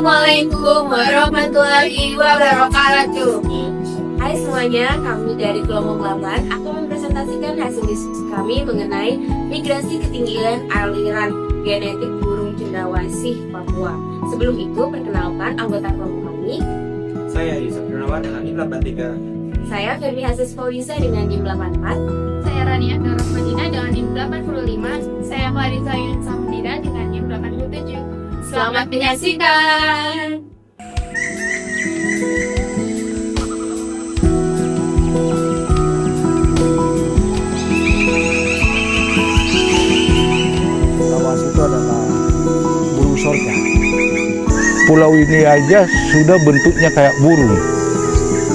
Assalamualaikum warahmatullahi wabarakatuh. Hai semuanya, kami dari kelompok 8 akan mempresentasikan hasil diskusi kami mengenai migrasi ketinggian aliran genetik burung cendrawasih Papua. Sebelum itu, perkenalkan anggota kelompok kami. Saya Yusuf Gunawan dengan NIM 83. Saya Fermi Hasis Paulisa dengan NIM 84. Saya Rania Darahmadina dengan NIM 85. Saya Clarissa Yun Samudina dengan NIM 87. Selamat menyaksikan. Cendrawasih itu adalah burung sorga. Pulau ini aja sudah bentuknya kayak burung.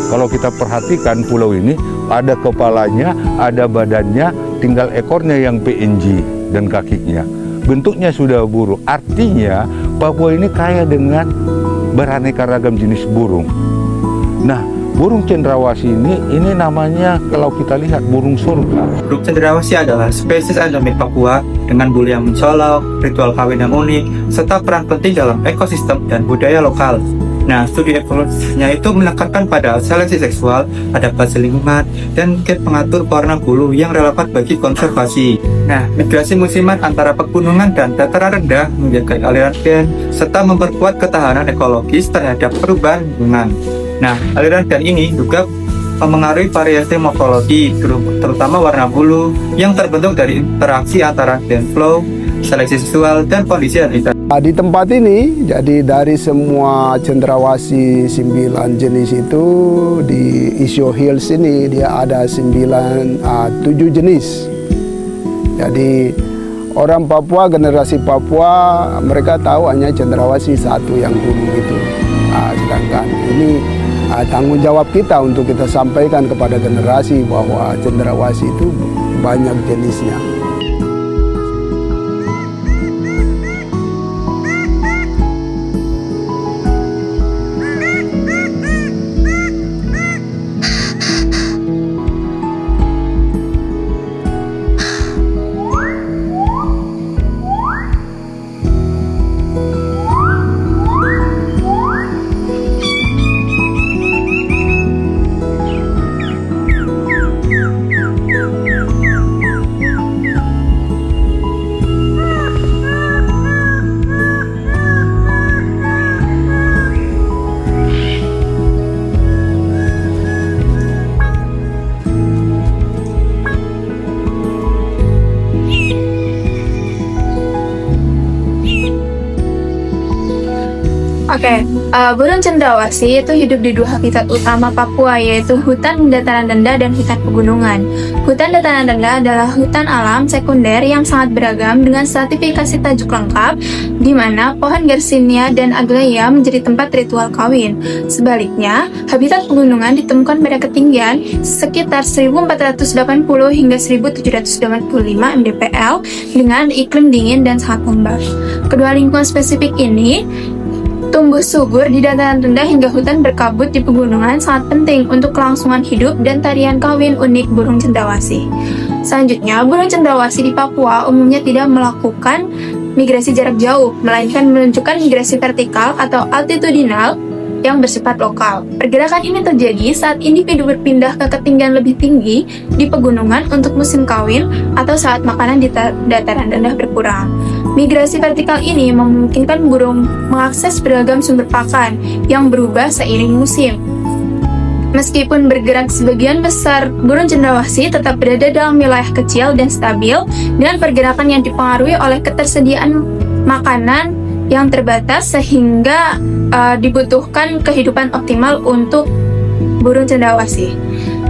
Kalau kita perhatikan pulau ini, ada kepalanya, ada badannya, tinggal ekornya yang PNG dan kakinya. Bentuknya sudah burung. Artinya Papua ini kaya dengan beraneka ragam jenis burung. Nah, burung cendrawasih ini namanya kalau kita lihat burung surga. Burung cendrawasih adalah spesies endemik Papua dengan bulu yang mencolok, ritual kawin yang unik, serta peran penting dalam ekosistem dan budaya lokal. Nah, studi evolusinya itu menekankan pada seleksi seksual, adaptasi lingkungan, dan gen pengatur warna bulu yang relevan bagi konservasi. Nah, migrasi musiman antara pegunungan dan dataran rendah menjaga aliran gen, serta memperkuat ketahanan ekologis terhadap perubahan lingkungan. Nah, aliran gen ini juga memengaruhi variasi morfologi, terutama warna bulu, yang terbentuk dari interaksi antara gen flow, seleksi seksual, dan kondisi habitat. Di tempat ini, jadi dari semua cendrawasih 9 jenis itu di Isyo Hills ini dia ada 7 jenis. Jadi orang Papua, generasi Papua, mereka tahu hanya cendrawasih satu yang dulu itu. Sedangkan ini tanggung jawab kita untuk kita sampaikan kepada generasi bahwa cendrawasih itu banyak jenisnya. Burung cendrawasih itu hidup di 2 habitat utama Papua, yaitu hutan dataran rendah dan hutan pegunungan. Hutan dataran rendah adalah hutan alam sekunder yang sangat beragam dengan stratifikasi tajuk lengkap, di mana pohon Garcinia dan Aglaia menjadi tempat ritual kawin. Sebaliknya, habitat pegunungan ditemukan pada ketinggian sekitar 1480 hingga 1785 mdpl dengan iklim dingin dan sangat lembab. Kedua lingkungan spesifik ini tumbuh subur di dataran rendah hingga hutan berkabut di pegunungan sangat penting untuk kelangsungan hidup dan tarian kawin unik burung cendrawasih. Selanjutnya, burung cendrawasih di Papua umumnya tidak melakukan migrasi jarak jauh, melainkan menunjukkan migrasi vertikal atau altitudinal yang bersifat lokal. Pergerakan ini terjadi saat individu berpindah ke ketinggian lebih tinggi di pegunungan untuk musim kawin atau saat makanan di dataran rendah berkurang. Migrasi vertikal ini memungkinkan burung mengakses beragam sumber pakan yang berubah seiring musim. Meskipun bergerak, sebagian besar burung cendrawasih tetap berada dalam wilayah kecil dan stabil dengan pergerakan yang dipengaruhi oleh ketersediaan makanan yang terbatas sehingga dibutuhkan kehidupan optimal untuk burung cendrawasih.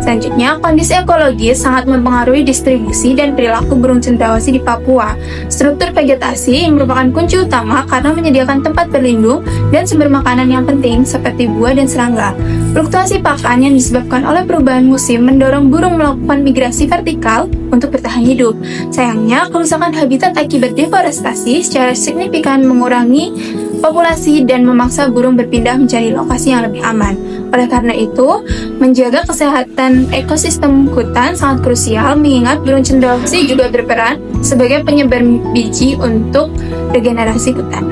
Selanjutnya, kondisi ekologis sangat mempengaruhi distribusi dan perilaku burung cendrawasih di Papua. Struktur vegetasi merupakan kunci utama karena menyediakan tempat berlindung dan sumber makanan yang penting seperti buah dan serangga. Fluktuasi pakan yang disebabkan oleh perubahan musim mendorong burung melakukan migrasi vertikal untuk bertahan hidup. Sayangnya, kerusakan habitat akibat deforestasi secara signifikan mengurangi populasi dan memaksa burung berpindah mencari lokasi yang lebih aman. Oleh karena itu, menjaga kesehatan ekosistem hutan sangat krusial mengingat burung cendrawasih juga berperan sebagai penyebar biji untuk regenerasi hutan.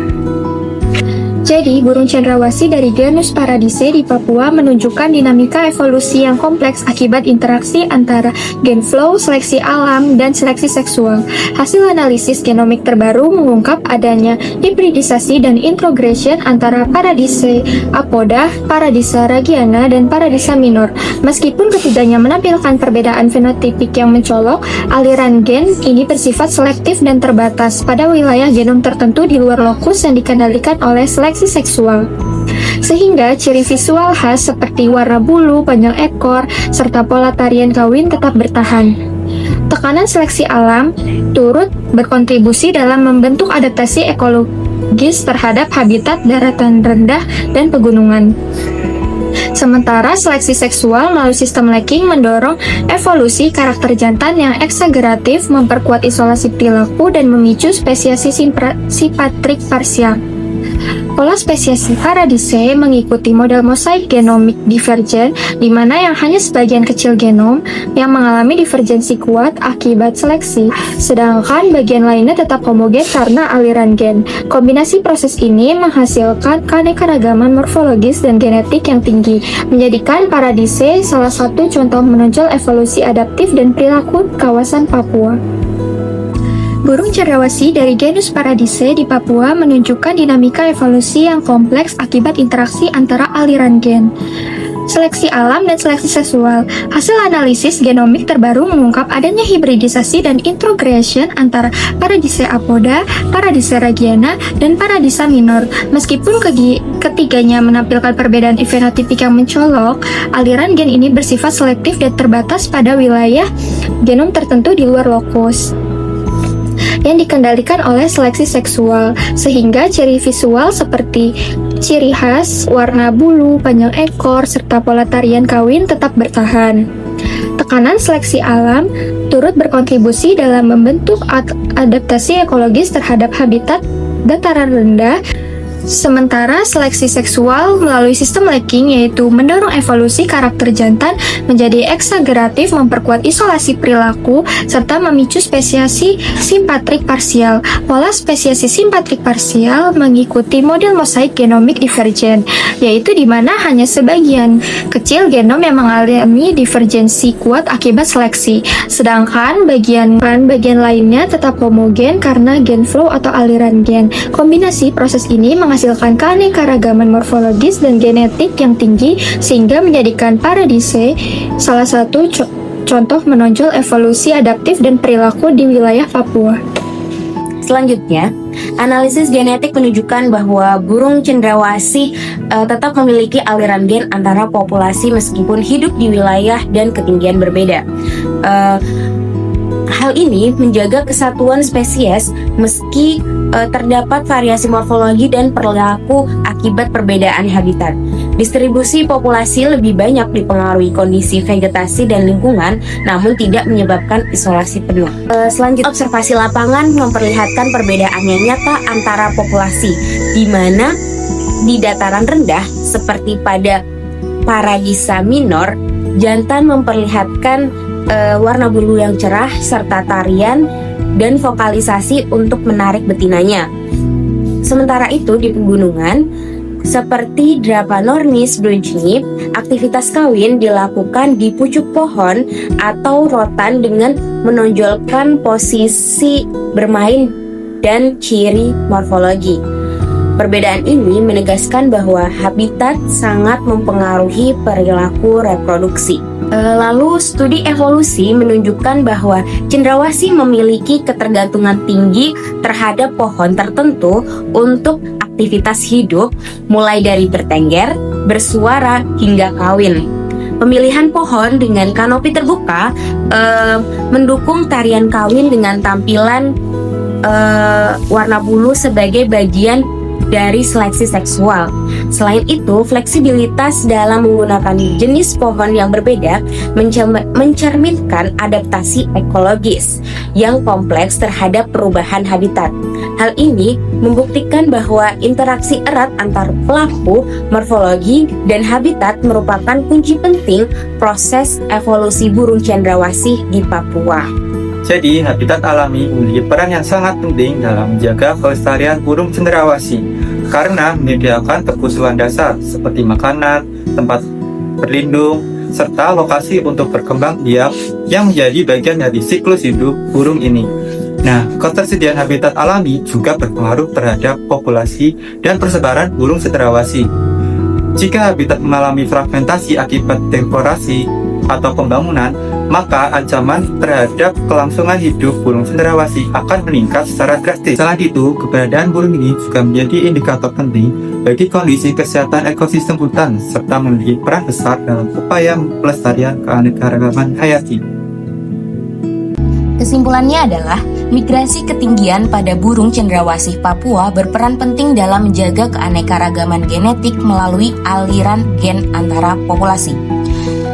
Jadi, burung cendrawasih dari genus Paradisae di Papua menunjukkan dinamika evolusi yang kompleks akibat interaksi antara gen flow, seleksi alam, dan seleksi seksual. Hasil analisis genomik terbaru mengungkap adanya hibridisasi dan introgression antara Paradisae apoda, Paradisa ragiana, dan Paradisa minor. Meskipun ketiganya menampilkan perbedaan fenotipik yang mencolok, aliran gen ini bersifat selektif dan terbatas pada wilayah genom tertentu di luar lokus yang dikendalikan oleh seleksi seksual. Sehingga ciri visual khas seperti warna bulu, panjang ekor, serta pola tarian kawin tetap bertahan. Tekanan seleksi alam turut berkontribusi dalam membentuk adaptasi ekologis terhadap habitat daratan rendah dan pegunungan. Sementara seleksi seksual melalui sistem lacking mendorong evolusi karakter jantan yang eksageratif, memperkuat isolasi perilaku, dan memicu spesiasi simpatrik parsial. Pola spesiasi Paradisae mengikuti model mosaik genomik divergen, di mana yang hanya sebagian kecil genom yang mengalami divergensi kuat akibat seleksi, sedangkan bagian lainnya tetap homogen karena aliran gen. Kombinasi proses ini menghasilkan keanekaragaman morfologis dan genetik yang tinggi, menjadikan Paradisae salah satu contoh menonjol evolusi adaptif dan perilaku kawasan Papua. Burung cendrawasih dari genus Paradisae di Papua menunjukkan dinamika evolusi yang kompleks akibat interaksi antara aliran gen, seleksi alam, dan seleksi seksual. Hasil analisis genomik terbaru mengungkap adanya hibridisasi dan introgression antara Paradisae apoda, Paradisa ragiana, dan Paradisa minor. Meskipun ketiganya menampilkan perbedaan fenotipik yang mencolok, aliran gen ini bersifat selektif dan terbatas pada wilayah genom tertentu di luar lokus yang dikendalikan oleh seleksi seksual, sehingga ciri visual seperti ciri khas, warna bulu, panjang ekor, serta pola tarian kawin tetap bertahan. Tekanan seleksi alam turut berkontribusi dalam membentuk adaptasi ekologis terhadap habitat dataran rendah. Sementara seleksi seksual melalui sistem lacking yaitu mendorong evolusi karakter jantan menjadi eksageratif, memperkuat isolasi perilaku, serta memicu spesiasi simpatrik parsial. Pola spesiasi simpatrik parsial mengikuti model mosaik genomik divergen, yaitu di mana hanya sebagian kecil genom yang mengalami divergensi kuat akibat seleksi, sedangkan bagian lainnya tetap homogen karena gen flow atau aliran gen. Kombinasi proses ini menghasilkan keanekaragaman morfologis dan genetik yang tinggi sehingga menjadikan Paradisae salah satu contoh menonjol evolusi adaptif dan perilaku di wilayah Papua. Selanjutnya, analisis genetik menunjukkan bahwa burung cendrawasih tetap memiliki aliran gen antara populasi meskipun hidup di wilayah dan ketinggian berbeda. Hal ini menjaga kesatuan spesies meski terdapat variasi morfologi dan perilaku akibat perbedaan habitat. Distribusi populasi lebih banyak dipengaruhi kondisi vegetasi dan lingkungan, namun tidak menyebabkan isolasi penuh. Selanjutnya, observasi lapangan memperlihatkan perbedaan yang nyata antara populasi, di mana di dataran rendah seperti pada Paradisa minor, jantan memperlihatkan warna bulu yang cerah serta tarian dan vokalisasi untuk menarik betinanya. Sementara itu di pegunungan seperti Drapanornis brunchini, aktivitas kawin dilakukan di pucuk pohon atau rotan dengan menonjolkan posisi bermain dan ciri morfologi. Perbedaan ini menegaskan bahwa habitat sangat mempengaruhi perilaku reproduksi. Lalu studi evolusi menunjukkan bahwa cendrawasih memiliki ketergantungan tinggi terhadap pohon tertentu untuk aktivitas hidup, mulai dari bertengger, bersuara, hingga kawin. Pemilihan pohon dengan kanopi terbuka mendukung tarian kawin dengan tampilan warna bulu sebagai bagian dari seleksi seksual. Selain itu, fleksibilitas dalam menggunakan jenis pohon yang berbeda mencerminkan adaptasi ekologis yang kompleks terhadap perubahan habitat. Hal ini membuktikan bahwa interaksi erat antar pelaku, morfologi, dan habitat merupakan kunci penting proses evolusi burung cendrawasih di Papua. Jadi, habitat alami memiliki peran yang sangat penting dalam menjaga kelestarian burung cendrawasih. karena menyediakan kebutuhan dasar seperti makanan, tempat berlindung, serta lokasi untuk berkembang biak yang menjadi bagian dari siklus hidup burung ini. Nah, ketersediaan habitat alami juga berpengaruh terhadap populasi dan persebaran burung cendrawasih. Jika habitat mengalami fragmentasi akibat deforestasi atau pembangunan, maka ancaman terhadap kelangsungan hidup burung cendrawasih akan meningkat secara drastis. Selain itu, keberadaan burung ini juga menjadi indikator penting bagi kondisi kesehatan ekosistem hutan serta memiliki peran besar dalam upaya pelestarian keanekaragaman hayati. Kesimpulannya adalah, migrasi ketinggian pada burung cendrawasih Papua berperan penting dalam menjaga keanekaragaman genetik melalui aliran gen antara populasi.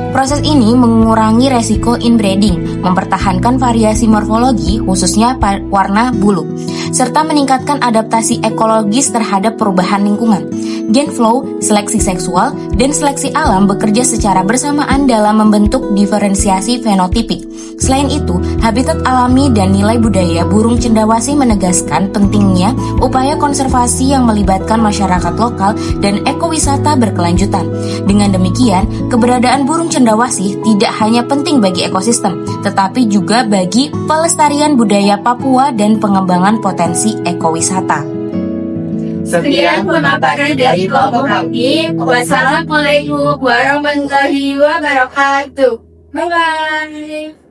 Proses ini mengurangi resiko inbreeding, mempertahankan variasi morfologi khususnya warna bulu, serta meningkatkan adaptasi ekologis terhadap perubahan lingkungan. Gen flow, seleksi seksual, dan seleksi alam bekerja secara bersamaan dalam membentuk diferensiasi fenotipik. Selain itu, habitat alami dan nilai budaya burung cendrawasih menegaskan pentingnya upaya konservasi yang melibatkan masyarakat lokal dan ekowisata berkelanjutan. Dengan demikian, keberadaan burung cendrawasih tidak hanya penting bagi ekosistem, tetapi juga bagi pelestarian budaya Papua dan pengembangan potensi ekowisata. Sekian pemaparan dari kelompok kami. Wassalamualaikum warahmatullahi wabarakatuh. Bye-bye.